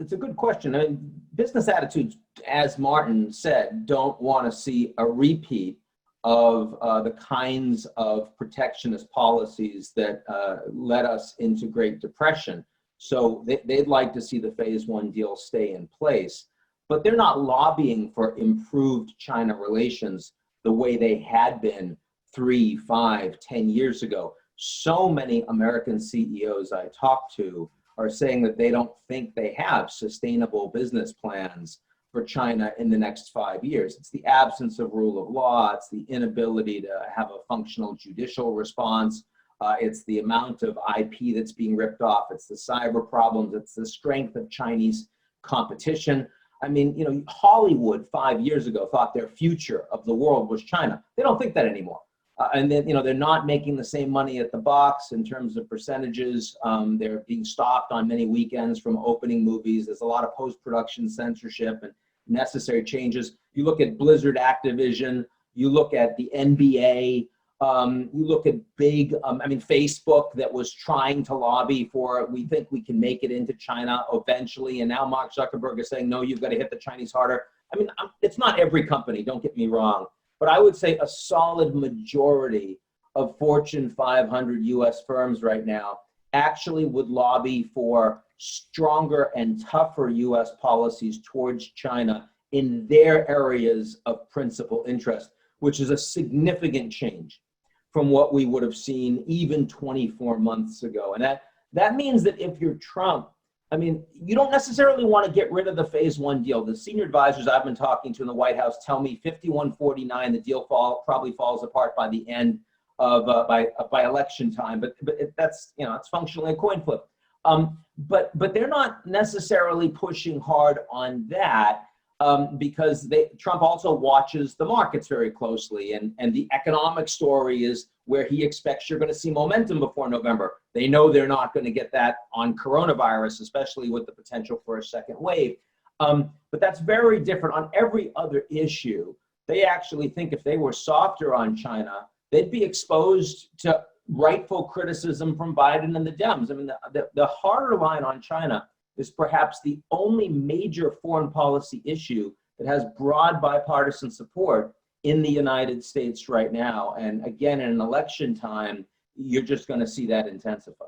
it's a good question. I mean, business attitudes, as Martin said, don't want to see a repeat of the kinds of protectionist policies that led us into Great Depression. So they'd like to see the phase one deal stay in place, but they're not lobbying for improved China relations the way they had been 3, 5, 10 years ago. So many American CEOs I talk to are saying that they don't think they have sustainable business plans for China in the next 5 years. It's the absence of rule of law. It's the inability to have a functional judicial response. It's the amount of IP that's being ripped off. It's the cyber problems. It's the strength of Chinese competition. I mean, you know, Hollywood 5 years ago thought their future of the world was China. They don't think that anymore. And then, you know, they're not making the same money at the box in terms of percentages. They're being stopped on many weekends from opening movies. There's a lot of post-production censorship and necessary changes. You look at Blizzard Activision, you look at the NBA, you look at big, Facebook that was trying to lobby for, we think we can make it into China eventually. And now Mark Zuckerberg is saying, no, you've got to hit the Chinese harder. I mean, it's not every company, don't get me wrong. But I would say a solid majority of Fortune 500 US firms right now actually would lobby for stronger and tougher US policies towards China in their areas of principal interest, which is a significant change from what we would have seen even 24 months ago. And that means that if you're Trump, I mean, you don't necessarily want to get rid of the phase one deal. The senior advisors I've been talking to in the White House tell me 51-49, the deal probably falls apart by the end of by election time. But that's, you know, it's functionally a coin flip. But they're not necessarily pushing hard on that because Trump also watches the markets very closely, and the economic story is where he expects you're going to see momentum before November. They know they're not going to get that on coronavirus, especially with the potential for a second wave. But that's very different on every other issue. They actually think if they were softer on China, they'd be exposed to rightful criticism from Biden and the Dems. I mean, the harder line on China is perhaps the only major foreign policy issue that has broad bipartisan support in the United States right now. And again, in an election time, you're just going to see that intensify.